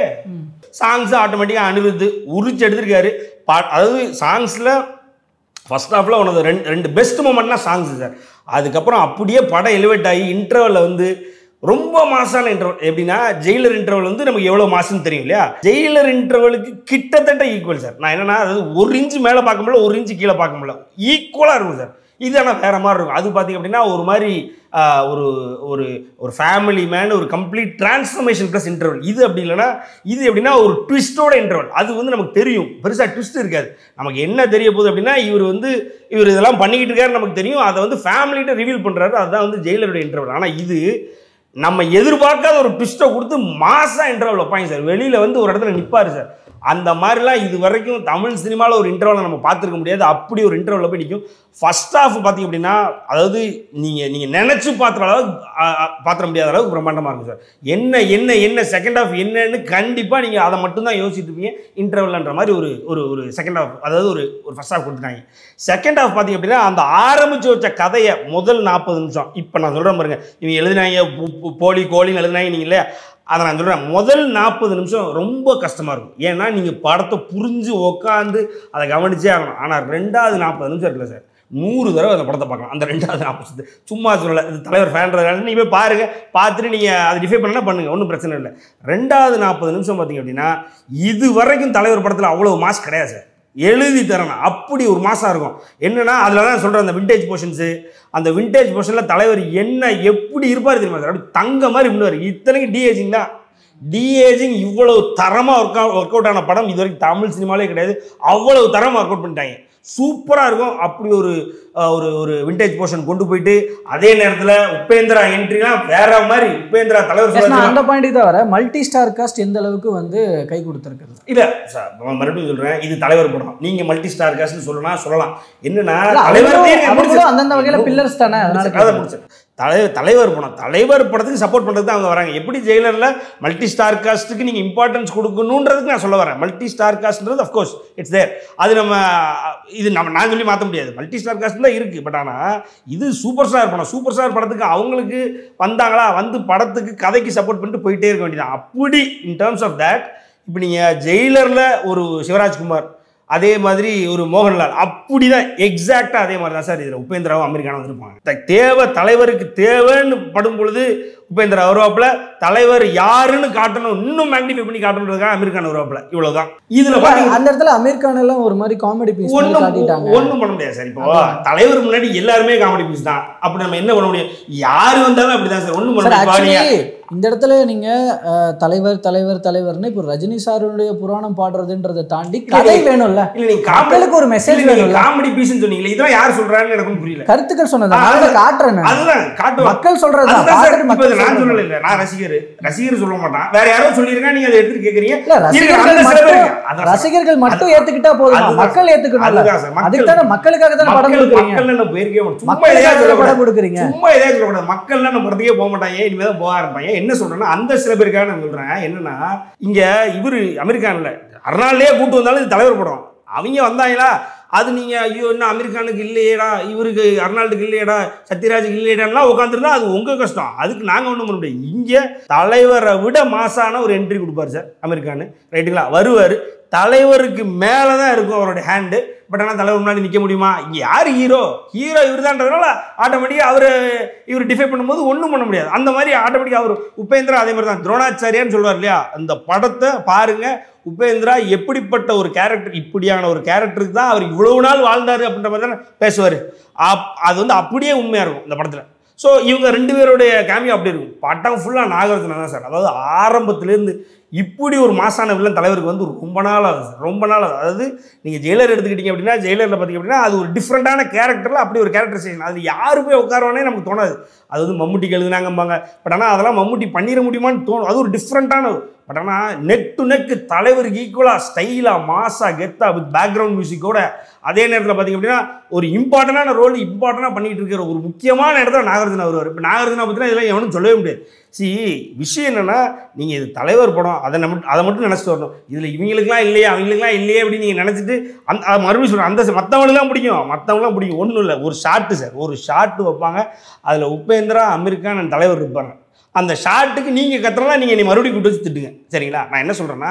சாங்ஸ் ஆட்டோமேட்டிக்காக அனிருத் உரிச்சு எடுத்திருக்காரு. அதாவது சாங்ஸில் ஃபர்ஸ்ட் ஹாஃபில் உனது ரெண்டு பெஸ்ட் மூமெண்ட்னா சாங்ஸ் சார். அதுக்கப்புறம் அப்படியே படம் எலிவேட் ஆகி இன்டர்வலில் வந்து ரொம்ப மாசான இன்டர்வல். எப்படின்னா ஜெயிலர் இன்டர்வல் வந்து நமக்கு எவ்வளோ மாசுன்னு தெரியும் இல்லையா? ஜெயிலர் இன்டர்வலுக்கு கிட்டத்தட்ட ஈக்குவல் சார். நான் என்னன்னா அதாவது 1 இன்ச்சு மேலே பார்க்க முடியல, 1 இன்ச்சு கீழே பார்க்க முடியல, ஈக்குவலாக இருக்கும் சார். இது ஆனால் வேறு மாதிரி இருக்கும். அது பார்த்திங்க அப்படின்னா ஒரு மாதிரி ஒரு ஃபேமிலி மேன், ஒரு கம்ப்ளீட் டிரான்ஸ்ஃபர்மேஷன் ப்ளஸ் இன்டர்வல். இது அப்படி இல்லைன்னா இது எப்படின்னா ஒரு ட்விஸ்டோட இன்டர்வல். அது வந்து நமக்கு தெரியும், பெருசாக ட்விஸ்ட் இருக்காது. நமக்கு என்ன தெரிய போகுது அப்படின்னா இவர் இதெல்லாம் பண்ணிக்கிட்டு இருக்காரு நமக்கு தெரியும். அதை வந்து ஃபேமிலிகிட்ட ரிவீல் பண்ணுறாரு. அதுதான் வந்து ஜெயிலரோட இன்டர்வல். ஆனால் இது நம்ம எதிர்பார்க்காத ஒரு ட்விஸ்ட்டை கொடுத்து மாசா இன்டர்வல் வைப்பாங்க சார். வெளியில் வந்து ஒரு இடத்துல நிற்பார் சார். அந்த மாதிரிலாம் இது வரைக்கும் தமிழ் சினிமாவில் ஒரு இன்டர்வலை நம்ம பார்த்துருக்க முடியாது. அப்படி ஒரு இன்டர்வலில் போய் நிற்கும். ஃபர்ஸ்ட் ஹாஃப் பார்த்தீங்க அப்படின்னா, அதாவது நீங்கள் நினச்சி பார்த்துற அளவுக்கு பார்த்துட முடியாத அளவுக்கு பிரம்மாண்டமாக இருக்கும் சார். என்ன செகண்ட் ஹாஃப் என்னன்னு கண்டிப்பாக நீங்கள் அதை மட்டும்தான் யோசிச்சுட்டு இருப்பீங்க இன்டர்வல்ன்ற மாதிரி ஒரு செகண்ட் ஹாஃப், அதாவது ஒரு ஃபர்ஸ்ட் ஹாஃப் கொடுத்துட்டாங்க. செகண்ட் ஹாஃப் பார்த்தீங்க அப்படின்னா, அந்த ஆரம்பித்து வச்ச கதையை முதல் 40 நிமிஷம், இப்போ நான் சொல்கிறேன் பாருங்க, இவங்க எழுதினாங்க கோழின்னு எழுதினாங்க நீங்கள் இல்லையா, அதை நான் சொல்கிறேன், முதல் 40 நிமிஷம் ரொம்ப கஷ்டமாக இருக்கும். ஏன்னா நீங்கள் படத்தை புரிஞ்சு உட்காந்து அதை கவனிச்சே ஆகணும். ஆனால் 2வது 40 நிமிஷம் இருக்குல்ல சார், 100 தடவை அந்த படத்தை பார்க்கலாம். அந்த 2வது 40 நிமிஷம் சும்மா சொல்லலை, இது தலைவர் ஃபேன்றதுனால நீங்கள் போய் பாருங்கள், பார்த்துட்டு நீங்கள் அதை டிஃபை பண்ணால் பண்ணுங்கள், ஒன்றும் பிரச்சனை இல்லை. 2வது 40 நிமிஷம் பார்த்தீங்க அப்படின்னா, இது வரைக்கும் தலைவர் படத்தில் அவ்வளோ மாஸ் கிடையாது சார். எழுதி தரணும் அப்படி ஒரு மாசம் இருக்கும். என்னன்னா அதில் தான் சொல்கிறேன், அந்த விண்டேஜ் போர்ஷன்ஸு, அந்த விண்டேஜ் போர்ஷனில் தலைவர் என்ன எப்படி இருப்பார் தெரியுமா சார், அப்படி தங்க மாதிரி பண்ணுவார். இத்தனைக்கு டிஏஜிங் தான். டிஏஜிங் இவ்வளவு தரமாக ஒர்க் அவுட் ஆன படம் இது வரைக்கும் தமிழ் சினிமாலே கிடையாது. அவ்வளவு தரமாக ஒர்க் அவுட் பண்ணிட்டாங்க, சூப்பராக இருக்கும். அப்படி ஒரு ஒரு விண்டேஜ் போர்ஷன் கொண்டு போயிட்டு, அதே நேரத்தில் உபேந்திரா என்ட்ரிலாம் வேற மாதிரி. உபேந்திரா தலைவர் அந்த பாயிண்ட் தான் வர மல்டி ஸ்டார் காஸ்ட் எந்த அளவுக்கு வந்து கை கொடுத்துருக்குது. இல்லை சார், மறுபடியும் சொல்கிறேன், இது தலைவர் படம். நீங்கள் மல்டி ஸ்டார் காஸ்ட்னு சொல்லலாம். என்னன்னா தலைவர் அந்தந்த வகையில் பில்லர்ஸ் தானே, அதனால முடிச்சு தலைவர் படம். தலைவர் படத்துக்கு சப்போர்ட் பண்ணுறது அவங்க வராங்க. எப்படி ஜெயிலரில் மல்டி ஸ்டார் காஸ்ட்டுக்கு நீங்கள் இம்பார்ட்டன்ஸ் கொடுக்கணுன்றதுக்கு நான் சொல்ல வரேன். மல்டி ஸ்டார் காஸ்ட்ன்றது அஃப்கோர்ஸ் இட்ஸ் தேர். அது நான் சொல்லி மாற்ற முடியாது. மல்டி ஸ்டார் காஸ்ட் தான் இருக்குது. பட் ஆனால் இது சூப்பர் ஸ்டார் படம். சூப்பர் ஸ்டார் படத்துக்கு அவங்களுக்கு வந்தாங்களா, வந்து படத்துக்கு கதைக்கு சப்போர்ட் பண்ணிட்டு போயிட்டே இருக்க வேண்டியதான். அப்படி இன் டேர்ம்ஸ் ஆஃப் தேட், இப்போ நீங்கள் ஜெயிலரில் ஒரு சிவராஜ்குமார், அதே மாதிரி ஒரு மோகன்லால், அப்படிதான் எக்ஸாக்டாக அதே மாதிரி தான் சார் இதில் உபேந்திராவும் அமெரிக்கானும் வந்துருப்பாங்க. தலைவருக்கு தேவைன்னு படும் பொழுது உபேந்திரா வருவாப்புல, தலைவர் யாருன்னு காட்டணும், இன்னும் மேக்னிஃபை பண்ணி காட்டணுன்றதுக்காக அமெரிக்கான் வருவாப்புல. இவ்வளவுதான். இதுல அந்த இடத்துல அமெரிக்கான் எல்லாம் ஒரு மாதிரி காமெடி பீஸ் காட்டிட்டாங்க. ஒன்றும் பண்ண முடியாது சார். இப்போ தலைவர் முன்னாடி எல்லாருமே காமெடி பீஸ் தான். அப்படி நம்ம என்ன பண்ண முடியும்? யாரு வந்தாலும் அப்படிதான் சார். ஒன்றும் பண்ண முடியாது. இந்த இடத்துல நீங்க தலைவர்னு இப்போ ரஜினி சாருடைய புராணம் பாடுறதுன்றதை தாண்டி கதை வேணும்ல. இல்ல நீங்க காமெடிக்கு ஒரு மெசேஜ் வேணும். காமெடி பீஸ்னு சொன்னீங்களே, இதெல்லாம் யார் சொல்றாங்கன்னு எனக்கு புரியல. கருத்துக்கள் சொன்னது நான் காட்டுறேன். அதுதான் காட்டு மக்கள் சொல்றது. நான் சொல்லல, இல்ல நான் ரசிகர் சொல்ல மாட்டான், வேற யாரோ சொல்லிருக்கா, நீங்க அதை எடுத்து கேக்குறீங்க. ரசிகர்கள் மட்டும் ஏத்துக்கிட்டா போதும், மக்கள் ஏத்துக்கணும். அதுக்கான மக்களுக்காக தான் படம் கொடுக்குறீங்க. மக்கள் என்ன போயிருக்கே படம் கொடுக்குறீங்க, சும்மா எதாவது சொல்லக்கூடாது. மக்கள் நம்ம படத்துக்கே போக மாட்டாங்க, இனிமேதான் போக ஆரம்பிப்பாங்க. என்ன சொல்றேன்னா, அந்த சில பேருக்காக நான் சொல்றேன். என்னன்னா, இங்க இவரு அமெரிக்கான்ல அர்னால்டே கூட்டு வந்தாலும் இது தலைவர் படம். அவங்க வந்தாங்களா, அது நீங்க ஐயோ என்ன அமெரிக்கானுக்கு இல்லையேடா, இவருக்கு அர்னால்டுக்கு இல்லையேடா, சத்யராஜுக்கு இல்லையேடான்னா உட்காந்துருந்தா அது உங்க கஷ்டம். அதுக்கு நாங்க ஒன்றும் பண்ண முடியாது. இங்க தலைவரை விட மாசான ஒரு என்ட்ரி கொடுப்பாரு சார் அமெரிக்கானு, ரைட்டுங்களா? வருவார், தலைவருக்கு மேலே தான் இருக்கும் அவருடைய ஹேண்டு. பட் ஆனால் தலைவர் முன்னாடி நிற்க முடியுமா? இங்கே யார் ஹீரோ இவர் தான்றதுனால ஆட்டோமேட்டிக்காக இவர் டிஃபை பண்ணும்போது ஒன்றும் பண்ண முடியாது. அந்த மாதிரி ஆட்டோமேட்டிக்காக அவர் உபேந்திரா அதே மாதிரி தான். துரோணாச்சாரியான்னு சொல்லுவார் இல்லையா, அந்த படத்தை பாருங்கள். உபேந்திரா எப்படிப்பட்ட ஒரு கேரக்டர், இப்படியான ஒரு கேரக்டருக்கு தான் அவர் இவ்வளவு நாள் வாழ்ந்தார் அப்படின்ற மாதிரி தான் பேசுவார். அது வந்து அப்படியே உண்மையாக இருக்கும் இந்த படத்தில். ஸோ இவங்க 2 பேருடைய கேமியோ அப்படி இருக்கும். படம் ஃபுல்லாக நாகார்ஜுனா தான் சார். அதாவது ஆரம்பத்துலேருந்து இப்படி ஒரு மாசான வில்லன் தலைவருக்கு வந்து ரொம்ப நாள் ஆகுது சார், ரொம்ப நாள் ஆகுது. அதாவது நீங்கள் ஜெயிலர் எடுத்துக்கிட்டீங்க அப்படின்னா, ஜெயிலரில் பார்த்தீங்க அப்படின்னா அது ஒரு டிஃப்ரெண்ட்டான கேரக்டரில் அப்படி ஒரு கேரக்டரைசேஷன். அது யாரு போய் உட்காருவானே நமக்கு தோணாது. அது வந்து மம்முட்டிக்கு எழுதுனாங்கம்பாங்க. பட் ஆனால் அதெல்லாம் மம்முட்டி பண்ணிட முடியுமான்னு தோணும். அது ஒரு டிஃப்ரெண்ட்டான. பட் ஆனால் நெக் டு நெக் தலைவருக்கு ஈக்குவலாக ஸ்டைலாக மாசாக கெத்தாக வித் பேக்ரவுண்ட் மியூசிக்கோட, அதே நேரத்தில் பார்த்திங்க அப்படின்னா ஒரு இம்பார்ட்டண்டான ரோல் இம்பார்ட்டண்டாக பண்ணிகிட்டு இருக்கிற ஒரு முக்கியமான இடத்துல நாகார்ஜுனா வருவார். இப்போ நாகார்ஜுனா பார்த்தீங்கன்னா இதெல்லாம் எவனும் சொல்லவே முடியாது. விஷயம் என்னென்னா, நீங்கள் இது தலைவர் படம், அதை மட்டும் நினச்சிட்டு வரணும். இதில் இவங்களுக்குலாம் இல்லையே அவங்களுக்குலாம் இல்லையே அப்படின்னு நீங்கள் நினச்சிட்டு மறுபடியும் சொல்கிறேன், அந்த மற்றவங்களுக்குலாம் பிடிக்கும் ஒன்றும் இல்லை. ஒரு ஷாட்டு சார், ஒரு ஷாட்டு வைப்பாங்க, அதில் உபேந்திரா அமெரிக்கான் தலைவர் இருப்பாங்க. அந்த ஷாட்டுக்கு நீங்கள் கத்துறலாம், நீங்கள் மறுபடியும் கூட்டு வச்சு திட்டுங்க, சரிங்களா? நான் என்ன சொல்கிறேன்னா,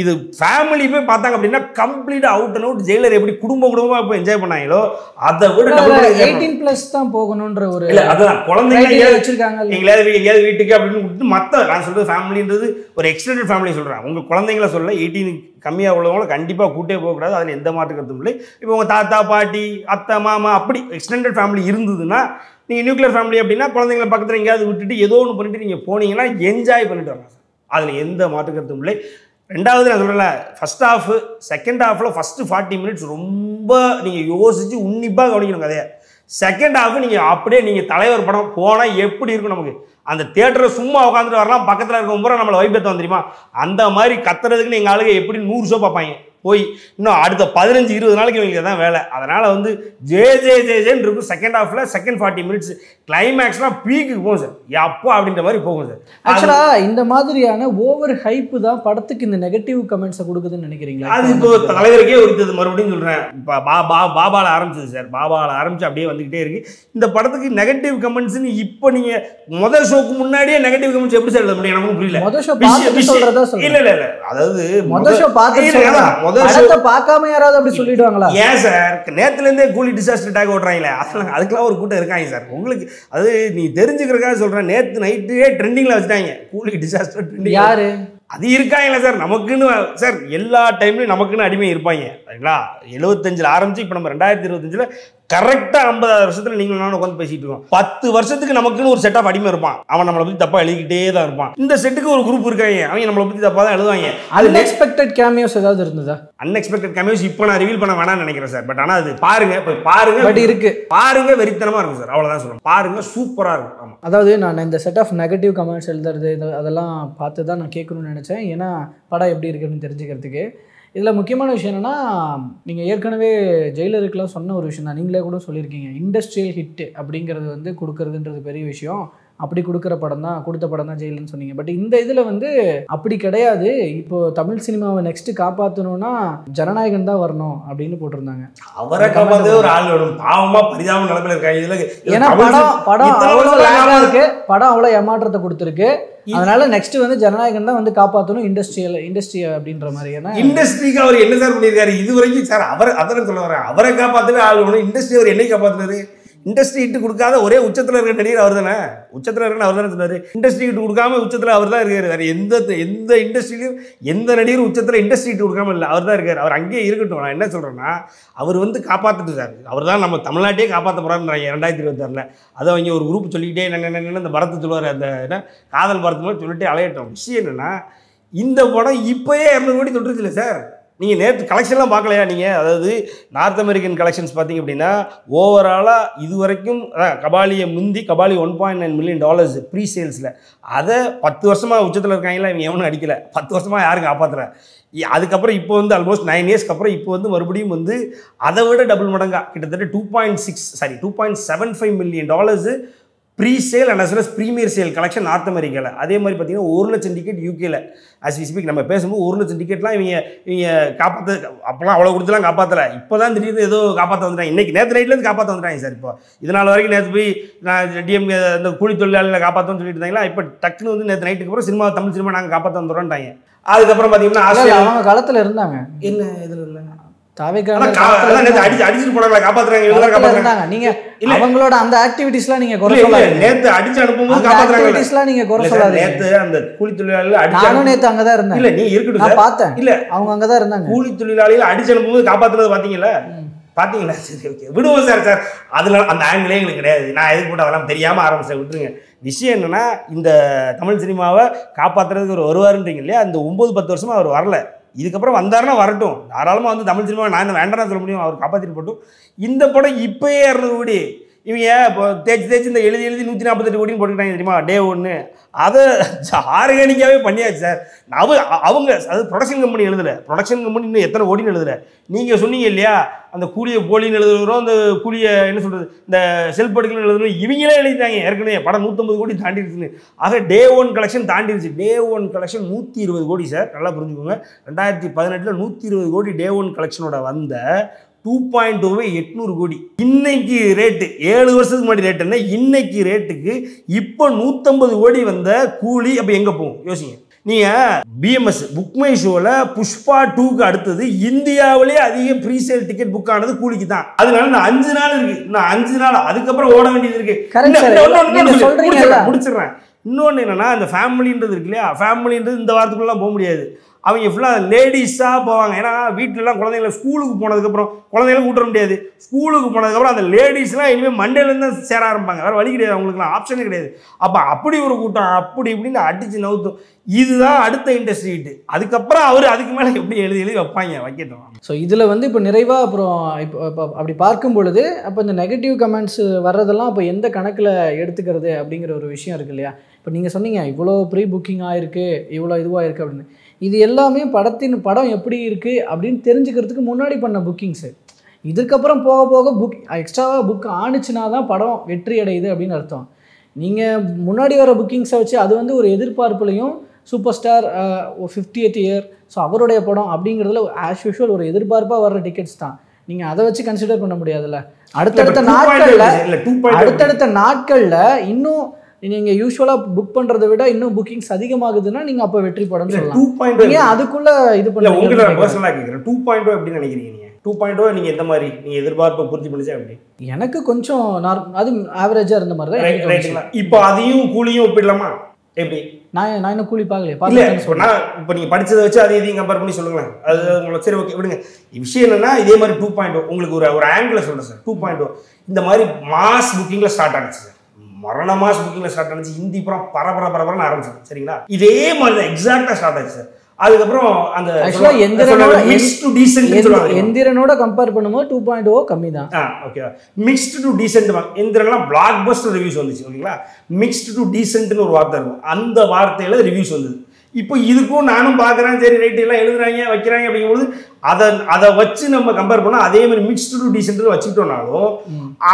இது ஃபேமிலி போய் பார்த்தாங்க அப்படின்னா கம்ப்ளீட்டாக அவுட் அண்ட் அவுட் ஜெயிலர் எப்படி குடும்பமாக போய் என்ஜாய் பண்ணாங்களோ அதை விட 18+ தான் போகணுன்ற ஒரு இல்லை. அதுதான் குழந்தைங்க வச்சுருக்காங்க, எங்கேயாவது வீட்டுக்கு அப்படின்னு விட்டு மற்ற நான் சொல்கிறது ஃபேமிலின்றது ஒரு எக்ஸ்டெண்டட் ஃபேமிலி சொல்கிறேன். உங்கள் குழந்தைங்கள சொல்ல 18 கம்மியாக உள்ளவங்கள கண்டிப்பாக கூட்டே போகக்கூடாது. அதில் எந்த மாற்று கருத்தும் இல்லை. இப்போ உங்கள் தாத்தா பாட்டி அத்தை மாமா அப்படி எக்ஸ்டெண்டட் ஃபேமிலி இருந்ததுன்னா, நீங்கள் நியூக்ளியர் ஃபேமிலி அப்படின்னா குழந்தைங்களை பக்கத்தில் எங்கேயாவது விட்டுட்டு ஏதோ ஒன்று பண்ணிட்டு நீங்கள் போனீங்கன்னா என்ஜாய் பண்ணிட்டு வரலாம் சார். அதில் எந்த மாற்று கருத்தும் இல்லை. ரெண்டாவது நான் சொல்கிறேன்ல, ஃபஸ்ட் ஹாஃப் செகண்ட் ஹாஃபில் ஃபஸ்ட்டு 40 மினிட்ஸ் ரொம்ப நீங்கள் யோசித்து உன்னிப்பாக கவனிக்கணும் கதையை. செகண்ட் ஹாஃப் நீங்கள் அப்படியே நீங்கள் தலைவர் படம் போனால் எப்படி இருக்கும் நமக்கு? அந்த தியேட்டரில் சும்மா உட்காந்துட்டு வரலாம், பக்கத்தில் இருக்க பூரா நம்மளை வைப்பேற்ற வந்துருமா? அந்த மாதிரி கத்துறதுக்குன்னு எங்கள் ஆளுங்க எப்படி 100 ஷோ பார்ப்பாங்க. போய் இன்னும் அடுத்த 15-20 நாளைக்கு இவங்களுக்கு தான் வேலை. அதனால் வந்து ஜேன்னு இருக்கும். செகண்ட் ஹாஃபில் செகண்ட் 40 மினிட்ஸ் கிளைமேக்ஸ்லாம் பீக்குக்கு போகும் சார். அப்பா அப்படின்ற மாதிரி போகும் சார். ஆக்சுவலாக இந்த மாதிரியான ஓவர் ஹைப்பு தான் படத்துக்கு இந்த நெகட்டிவ் கமெண்ட்ஸை கொடுக்குதுன்னு நினைக்கிறீங்களா? அது இப்போ தலைவருக்கே ஒருத்தது மறுபடியும் சொல்கிறேன். இப்போ பாபால ஆரம்பிச்சது சார். பாபால ஆரம்பிச்சு அப்படியே வந்துக்கிட்டே இருக்கு. இந்த படத்துக்கு நெகட்டிவ் கமெண்ட்ஸ்ன்னு இப்போ நீங்கள் முதல் ஷோக்கு முன்னாடியே நெகட்டிவ் கமெண்ட்ஸ் எப்படி சார் எழுத முடியும்? நமக்கு புரியல. முதல் ஷோ பார்த்து சொல்றதா சொல்றேன். இல்லை அதாவது முதல் ஷோ பார்த்து படத்தை பார்க்காம யாராவது அப்படி சொல்லிடுவாங்களா? ஏன் சார் நேத்துல இருந்தே கூலி டிசாஸ்டர் டாக் ஓட்டுறாங்களே, அதுக்கெல்லாம் ஒரு கூட்டம் இருக்காங்க சார். உங்களுக்கு அது நீ தெரிஞ்சுக்கிறக்காக சொல்றேன். நேத்து நைட்டே ட்ரெண்டிங்ல வச்சுட்டாங்க கூலி டிசாஸ்டர் ட்ரெண்டிங். யாரு அது இருக்காங்களா சார்? நமக்குன்னு சார் எல்லா டைம்லையும் நமக்குன்னு அடிமை இருப்பாங்க சரிங்களா? 75 ஆரம்பிச்சு இப்போ நம்ம 2025 கரெக்டாக 50 வருஷத்தில் நீங்கள் நானும் உட்காந்து பேசிட்டு இருக்கோம். 10 வருஷத்துக்கு நமக்குன்னு ஒரு செட் ஆஃப் அடிமை இருப்பான். அவன் நம்மளை பற்றி தப்பாக எழுதிக்கிட்டே தான் இருப்பான். இந்த செட்டுக்கு ஒரு குரூப் இருக்காங்க, அவங்க நம்மளை பற்றி தப்பாக தான் எழுதுவாங்க. அது அன்எக்ஸ்பெக்டட் கேமியோஸ் ஏதாவது இருந்ததா? அன்எக்ஸ்பெக்டட் கேமியோஸ் இப்போ நான் ரிவீல் பண்ண வேணாம்னு நினைக்கிறேன் சார். பட் ஆனால் அது பாருங்க, இப்போ பாருங்க, பட் இருக்கு பாருங்க, வெறித்தனமாக இருக்கும் சார். அவ்வளோதான் சொல்லுவேன். பாருங்க, சூப்பராக இருக்கும். ஆமாம், அதாவது நான் இந்த செட் ஆஃப் நெகட்டிவ் கமெண்ட்ஸ் எழுதுறது அதெல்லாம் பார்த்து தான் நான் கேட்கணும்னு நினச்சேன். ஏன்னா படம் எப்படி இருக்குன்னு தெரிஞ்சுக்கிறதுக்கு. இதில் முக்கியமான விஷயம் என்னென்னா, நீங்கள் ஏற்கனவே ஜெயிலருக்குலாம் சொன்ன ஒரு விஷயம் தான். நீங்களே கூட சொல்லியிருக்கீங்க, இண்டஸ்ட்ரியல் ஹிட்டு அப்படிங்கிறது வந்து கொடுக்குறதுன்றது பெரிய விஷயம். அப்படி கொடுக்குற படம் தான், கொடுத்த படம் தான் ஜெயிலுன்னு சொன்னீங்க. பட் இந்த இதில் வந்து அப்படி கிடையாது. இப்போது தமிழ் சினிமாவை நெக்ஸ்ட்டு காப்பாற்றணும்னா ஜனநாயகன் தான் வரணும் அப்படின்னு போட்டிருந்தாங்க. அவரை காப்பாற்ற ஒரு ஆள் வேணும். பாவமாக பரிதாப நிலைமையில் இருக்காங்க இதில். ஏன்னா படம் அவ்வளோ லேக்காக இருக்கு, படம் அவ்வளோ ஏமாற்றத்தை கொடுத்துருக்கு. அதனால நெக்ஸ்ட் வந்து ஜனநாயகன் தான் வந்து காப்பாற்றணும் இண்டஸ்ட்ரி அப்படின்ற மாதிரி. ஏன்னா இண்டஸ்ட்ரிக்கு அவர் என்ன சார் பண்ணியிருக்காரு இது வரைக்கும் சார்? அவர் அதான் சொல்ல வரேன். அவரை காப்பாற்றவே ஆள் வேணும். இண்டஸ்ட்ரி அவர் என்னை காப்பாற்றுனாரு? இண்டஸ்ட்ரி இட்டு கொடுக்காத ஒரே உச்சத்தில் இருக்கிற நடிகர் அவர் தானே. உச்சத்தில் இருக்கிற அவர் தானே சொன்னார். இண்டஸ்ட்ரி இட்டு கொடுக்காம உச்சத்தில் அவர் தான் இருக்காரு. வேறு எந்த இண்டஸ்ட்ரியிலும் எந்த நடிகரும் உச்சத்தில் இண்டஸ்ட்ரி இட்டு கொடுக்காம இல்லை, அவர் தான் இருக்கார். அவர் அங்கேயே இருக்கட்டும். நான் என்ன சொல்கிறேன்னா, அவர் வந்து காப்பாற்றிட்டு சார். அவர் தான் நம்ம தமிழ்நாட்டையே காப்பாற்ற போகிறாருன்றாங்க 2026. அதை அவங்க ஒரு குரூப் சொல்லிக்கிட்டே என்னென்ன இந்த பரத்து சொல்லுவார், அந்த என்ன காதல் பரத்து மாதிரி சொல்லிட்டு அலையட்டும். விஷயம் என்னென்னா, இந்த படம் இப்போயே 200 கோடி தொட்டுருச்சு இல்லை சார்? நீங்கள் நேற்று கலெக்ஷன்லாம் பார்க்கலையா நீங்கள்? அதாவது நார்த் அமெரிக்கன் கலெக்ஷன்ஸ் பார்த்தீங்க அப்படின்னா ஓவராலாக இது வரைக்கும் கபாலியை முந்தி கபாலி $1.9 மில்லியன் ப்ரீ சேல்ஸில். அதை 10 வருஷமாக உச்சத்தில் இருக்காங்களா, இவங்க எவனும் அடிக்கலை. 10 வருஷமாக யாரும் காப்பாற்றுற. அதுக்கப்புறம் இப்போ வந்து ஆல்மோஸ்ட் 9 இயர்ஸ்க்கு அப்புறம் இப்போ வந்து மறுபடியும் வந்து அதை விட டபுள் மடங்கா கிட்டத்தட்ட $2.75 million pre sale and as well as premier sale collection North அமெரிக்காவில். அதே மாதிரி பார்த்தீங்கன்னா 1 லட்சம் டிக்கெட் யூகேல. ஆஸ் வி ஸ்பீக் நம்ம பேசும்போது 1 லட்சம் டிக்கெட்லாம் இவங்க காப்பாற்ற அப்போலாம் அவ்வளோ கொடுத்துலாம் காப்பாற்றலை. இப்போ தான் திடீர்னு ஏதோ காப்பாற்ற வந்துட்டாங்க. இன்றைக்கி நேற்று நைட்லேருந்து காப்பாற்ற வந்துட்டாங்க சார். இப்போ இதனால் வரைக்கும் நேற்று போய் நான் டிஎம்கே அந்த கூலி தொழிலாளர்களை காப்பாற்றணும்னு சொல்லிட்டு இருந்தாங்களா, இப்போ டக்குன்னு வந்து நேற்று நைட்டுக்கு அப்புறம் சினிமா தமிழ் சினிமா நாங்கள் காப்பாற்ற வந்துடுறோன்ட்டாங்க. அதுக்கப்புறம் பார்த்தீங்கன்னா அவங்க காலத்தில் இருந்தாங்க. என்ன இதில் இல்லை அடிச்சுட்டு போனாங்களா காப்பாத்துறாங்க. நீங்க அவங்களோட அந்த ஆக்டிவிட்டீஸ்லாம் நீங்க குறை சொல்லாதீங்க. நேத்து அடிச்சு அனுப்பும்போது காப்பாத்துறாங்க. நீங்க குறை சொல்லாதீங்க. நேத்து அந்த கூலி தொழிலாளிகள் அடிச்சு, நானும் நேத்து அங்க தான் இருந்தேன். இல்ல நீ இருக்கட்டும் நான் பார்த்தேன். இல்ல அவங்க அங்க தான் இருந்தாங்க. கூலி தொழிலாளிகள் அடிச்சு அனுப்பும்போது காப்பாத்துறது பாத்தீங்களா? சரி ஓகே விடுவோம் சார். அதுல அந்த ஆங்கிலே எங்களுக்கு கிடையாது. நான் எதுக்கு போட்டு அதெல்லாம் தெரியாம ஆரம்பிச்சேன், விட்டுருங்க. விஷயம் என்னன்னா, இந்த தமிழ் சினிமாவை காப்பாத்துறதுக்கு ஒரு வருவாருன்றீங்க இல்லையா, அந்த 9-10 வருஷமா அவர் வரல. இதுக்கப்புறம் வந்தாருன்னா வரட்டும், தாராளமாக வந்து தமிழ் சினிமா நான் வேண்டாம்னு சொல்ல முடியும், அவர் காப்பாற்றிட்டு போட்டும். இந்த படம் இப்போயே 200 கோடி. இவங்க இப்போ தேய்ச்சி இந்த எழுதி 148 கோடின்னு போட்டுக்கிட்டாங்க தெரியுமா டே 1. அதை ஆர்கானிக்காகவே பண்ணியாச்சு சார். அவங்க அது ப்ரொடக்ஷன் கம்பெனி எழுதலை. ப்ரொடக்ஷன் கம்பெனி இன்னும் எத்தனை கோடின்னு எழுதலை. நீங்கள் சொன்னீங்க இல்லையா, அந்த கூலியை போலின்னு எழுதுகிறோம், அந்த கூலியை என்ன சொல்கிறது, இந்த செல்ஃப் படுக்கணும் எழுதுறோம், இவங்களே எழுதிட்டாங்க. ஏற்கனவே படம் 150 கோடி தாண்டிடுச்சுன்னு. ஆக டே 1 கலெக்ஷன் தாண்டிடுச்சு. டே 1 கலெக்ஷன் 120 கோடி சார். நல்லா புரிஞ்சுக்கோங்க. 2018 120 கோடி டே 1 கலெக்ஷனோட வந்த 2.2 800 கோடி. இன்னைக்கு ரேட்டு 7 வருஷத்துக்கு முன்னாடி ரேட் என்ன, இன்னைக்கு ரேட்டுக்கு இப்போ 150 கோடி வந்த கூலி அப்போ எங்கே போகும் யோசிங்க. நீங்கள் பிஎம்எஸ் புக் மை ஷோவில் புஷ்பா 2க்கு அடுத்தது இந்தியாவிலேயே அதிக ப்ரீசேல் டிக்கெட் புக் ஆனது கூலிக்கு தான். அதனால நான் 5 நாள் இருக்கு, நான் 5 நாள் அதுக்கப்புறம் ஓட வேண்டியது இருக்கு. முடிச்சிடுறேன். இன்னொன்று என்னன்னா, அந்த ஃபேமிலின்றது இருக்கு இல்லையா, ஃபேமிலின்றது இந்த வாரத்துக்குள்ளலாம் போக முடியாது. அவங்க ஃபுல்லாக லேடிஸாக போவாங்க. ஏன்னா வீட்டிலலாம் குழந்தைங்கள ஸ்கூலுக்கு போனதுக்கப்புறம் குழந்தைங்களும் கூட்ட முடியாது. ஸ்கூலுக்கு போனதுக்கப்புறம் அந்த லேடிஸ்லாம் இனிமேல் மண்டேலேருந்து தான் சேர ஆரம்பிப்பாங்க. வேறு வழி கிடையாது, அவங்களுக்குலாம் ஆப்ஷனே கிடையாது. அப்போ அப்படி ஒரு கூட்டம் அப்படி இப்படின்னு அடித்து நவுத்தும். இதுதான் அடுத்த இண்டஸ்ட்ரி ஹிட்டு. அதுக்கப்புறம் அவர் அதுக்கு மேலே எப்படி எழுதி வைப்பாங்க வைக்கட்டும். ஸோ இதில் வந்து இப்போ நிறைவாக அப்புறம் இப்போ அப்படி பார்க்கும் பொழுது அப்போ இந்த நெகட்டிவ் கமெண்ட்ஸ் வர்றதெல்லாம் இப்போ எந்த கணக்கில் எடுத்துக்கிறது அப்படிங்கிற ஒரு விஷயம் இருக்கு இல்லையா? இப்போ நீங்கள் சொன்னீங்க இவ்வளோ ப்ரீ புக்கிங் ஆகிருக்கு, இவ்வளோ இதுவாக இருக்குது அப்படின்னு. இது எல்லாமே படம் எப்படி இருக்குது அப்படின்னு தெரிஞ்சுக்கிறதுக்கு முன்னாடி பண்ண புக்கிங்ஸு. இதுக்கப்புறம் போக போக எக்ஸ்ட்ராவாக புக் ஆணுச்சுன்னா தான் படம் வெற்றி அடையுது அப்படின்னு அர்த்தம். நீங்கள் முன்னாடி வர புக்கிங்ஸை வச்சு அது வந்து ஒரு எதிர்பார்ப்புலையும் super star 50th year so அவருடைய படம் அப்படிங்கிறதுல ஆஸ் யூஷுவல் ஒரு எதிர்பார்ப்பாக வர்ற டிக்கெட்ஸ் தான். நீங்கள் அதை வச்சு கன்சிடர் பண்ண முடியாதுல்ல. அடுத்தடுத்த நாட்களில் இன்னும் நீங்கள் யூஸ்வலாக புக் பண்ணுறதை விட இன்னும் புக்கிங்ஸ் அதிகமாகுதுன்னா நீங்கள் அப்போ வெற்றி படம்னு சொல்லலாம். அதுக்குள்ளே இது பண்ண உங்களை பர்சனலாக கேட்குறேன். 2.0 எப்படின்னு நினைக்கிறீங்க நீங்கள்? 2.0 நீங்கள் எந்த மாதிரி நீங்கள் எதிர்பார்ப்பை பூர்த்தி பண்ணிச்சா எப்படி? எனக்கு கொஞ்சம் அது ஆவரேஜாக இருந்த மாதிரி தான் ரைட்டுங்களா? இப்போ அதையும் கூலியும் ஒப்பிடலாமா எப்படி? நான் இன்னும் கூலி பார்க்கலையே. இப்போ நீங்கள் படித்ததை வச்சு அதை இதையும் கம்பேர் பண்ணி சொல்லுங்களேன். அது உங்களுக்கு சரி ஓகே விடுங்க. விஷயம் என்னன்னா இதே மாதிரி 2.0 உங்களுக்கு ஒரு ஆங்கிள் சொல்கிறேன் சார். 2.0 இந்த மாதிரி மாஸ் புக்கிங்கில் ஸ்டார்ட் ஆகிடுச்சு சார். மரண மாஸ் புக்கிங்கில் ஸ்டார்ட் ஆனிச்சு. ஹிந்தி புறம் பரபரன்னு ஆரம்பிச்சது சரிங்களா? இதே மாதிரி தான் எக்ஸாக்டாக ஸ்டார்ட் ஆச்சு சார். அதுக்கப்புறம் அந்த எந்திரனோட கம்பேர் பண்ணும்போது 2.0 கம்மி தான். Okay, mixed to decent. எந்திரன்லாம் பிளாக் பஸ்டர் ரிவ்யூஸ் வந்துச்சு ஓகேங்களா? மிக்ஸ்ட் டு டீசென்ட்னு ஒரு வார்த்தை இருக்கும். அந்த வார்த்தையில ரிவ்யூஸ் வந்தது. இப்போ இதுக்கும் நானும் பார்க்குறேன், சரி ரைட்டு எல்லாம் எழுதுறாங்க வைக்கிறாங்க அப்படிங்கும்போது அதை வச்சு நம்ம கம்பேர் பண்ணால் அதே மாதிரி மிக்ஸ்டு டு டீசென்ட் வச்சுக்கிட்டோம்னாலும்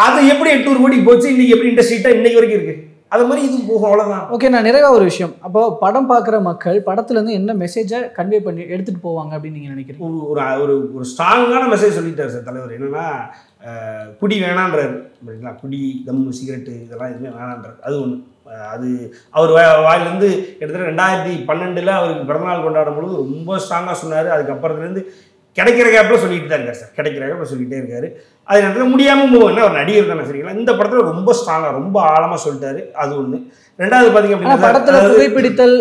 அது எப்படி 800 கோடிக்கு போச்சு, இன்னைக்கு எப்படி இண்டஸ்ட்ரீட்டாக இன்னைக்கு வரைக்கும் இருக்கு, அது மாதிரி இது போகும், அவ்வளோதான். ஓகே, நான் நிறைய ஒரு விஷயம், அப்போ படம் பார்க்குற மக்கள் படத்துலேருந்து என்ன மெசேஜை கன்வே பண்ணி எடுத்துகிட்டு போவாங்க அப்படின்னு நீங்கள் நினைக்கிறீங்க? ஒரு ஸ்ட்ராங்கான மெசேஜ் சொல்லிட்டார் சார் தலைவர். என்னென்னா குடி வேணான்றாரு அப்படிங்களா? குடி, தம்மு, சிகரெட்டு இதெல்லாம் எதுவுமே வேணான்றார். அது ஒன்று. அது அவர் வாயிலேருந்து கிட்டத்தட்ட 2012 அவருக்கு பிறந்தநாள் கொண்டாடும் பொழுது ரொம்ப ஸ்ட்ராங்காக சொன்னார். அதுக்கப்புறத்துலேருந்து கிடைக்கிற கேப்பில் சொல்லிட்டு தான் இருக்கார் சார். கிடைக்கிற கேப்பில் சொல்லிகிட்டே இருக்காரு. அது நேரத்தில் முடியாமல் போவோம், ஒரு நடிகர் தானே சரிங்களா? இந்த படத்தில் ரொம்ப ஸ்ட்ராங்காக ரொம்ப ஆழமாக சொல்லிட்டாரு. அது ஒன்று. ரெண்டாவது பார்த்தீங்க அப்படின்னா படத்தில் புகைப்பிடித்தல்,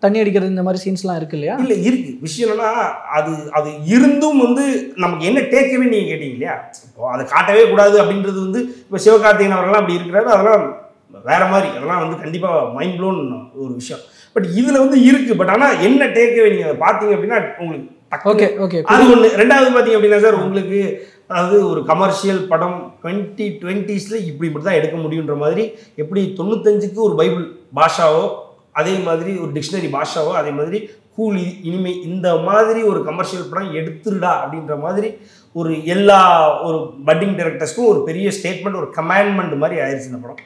தண்ணி அடிக்கிறது இந்த மாதிரி சீன்ஸ்லாம் இருக்கு இல்லையா? இல்லை இருக்கு. விஷயம் என்னன்னா அது இருந்தும் நமக்கு என்ன டேக்கவே நீங்கள் கேட்டீங்க இல்லையா? இப்போ அதை காட்டவே கூடாது அப்படின்றது இப்போ சிவகார்த்திகேயன் அவர்கள்லாம் அப்படி இருக்கிறாரு. அதெல்லாம் வேற மாதிரி, அதெல்லாம் கண்டிப்பாக மைண்ட் ப்ளோன் ஒரு விஷயம். பட் இதில் இருக்கு. பட் ஆனால் என்ன டேக்கவே நீங்கள் அதை பார்த்தீங்க அப்படின்னா உங்களுக்கு ஓகே ஓகே அது ஒன்று. ரெண்டாவது பார்த்தீங்க அப்படின்னா சார் உங்களுக்கு அதாவது ஒரு கமர்ஷியல் படம் 2020s இப்படி தான் எடுக்க முடியுன்ற மாதிரி, எப்படி 95க்கு ஒரு பைபிள் பாஷாவோ அதே மாதிரி ஒரு டிக்ஷனரி பாஷாவோ அதே மாதிரி கூலி இனிமே இந்த மாதிரி ஒரு கமர்ஷியல் படம் எடுத்துருடா அப்படின்ற மாதிரி ஒரு எல்லா ஒரு பட்டிங் டைரக்டர்ஸ்க்கும் ஒரு பெரிய ஸ்டேட்மெண்ட், ஒரு கமாண்ட்மெண்ட் மாதிரி ஆயிடுச்சு இந்த படம்.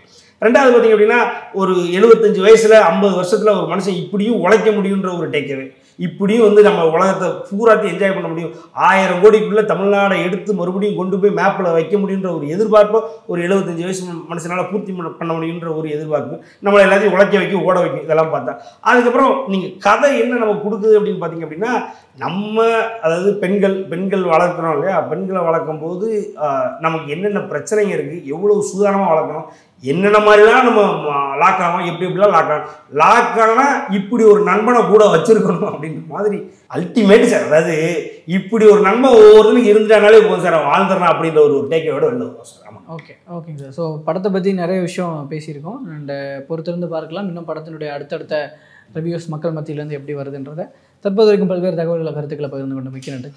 ரெண்டாவது பார்த்தீங்க அப்படின்னா ஒரு 75 வயசில் 50 வருஷத்தில் ஒரு மனுஷன் இப்படியும் உழைக்க முடியுன்ற ஒரு டேக்கவே, இப்படியும் நம்ம உலகத்தை பூராத்தி என்ஜாய் பண்ண முடியும், 1000 கோடிக்குள்ளே தமிழ்நாடை எடுத்து மறுபடியும் கொண்டு போய் மேப்பில் வைக்க முடியுன்ற ஒரு எதிர்பார்ப்பை ஒரு 75 வயசு மனுஷனால் பூர்த்தி பண்ண முடியுன்ற ஒரு எதிர்பார்ப்பு நம்மளை எல்லாத்தையும் உழைக்க வைக்க ஓட வைக்கும். இதெல்லாம் பார்த்தா அதுக்கப்புறம் நீங்கள் கதை என்ன நமக்கு கொடுக்குது அப்படின்னு பார்த்தீங்க அப்படின்னா, நம்ம அதாவது பெண்கள் வளர்க்குறோம் இல்லையா? பெண்களை வளர்க்கும் போது நமக்கு என்னென்ன பிரச்சனைங்க இருக்குது, எவ்வளோ சுதாரணமாக வளர்க்கணும், என்னென்ன மாதிரிலாம் நம்ம லாக் ஆகணும், எப்படிலாம் லாக் ஆனால் இப்படி ஒரு நண்பனை கூட வச்சுருக்கணும் அப்படின்ற மாதிரி அல்டிமேட் சார். அதாவது இப்படி ஒரு நண்பன் ஒவ்வொருத்தனுக்கு இருந்துட்டானாலே போதும் சார், வாழ்ந்துடணும் அப்படின்ற ஒரு டேக்கையோட வெளில வரும் சார். ஆமாம், ஓகேங்க சார். ஸோ படத்தை பற்றி நிறைய விஷயம் பேசியிருக்கோம். அண்ட் பொறுத்திருந்து பார்க்கலாம் இன்னும் படத்தினுடைய அடுத்தடுத்த ரிவ்யூஸ் மக்கள் மத்தியிலேருந்து எப்படி வருதுன்றதை. தற்போது வரைக்கும் பல்வேறு தகவல்களை கருத்துக்களை பகிர்ந்து கொண்டு மிக்க நன்றி.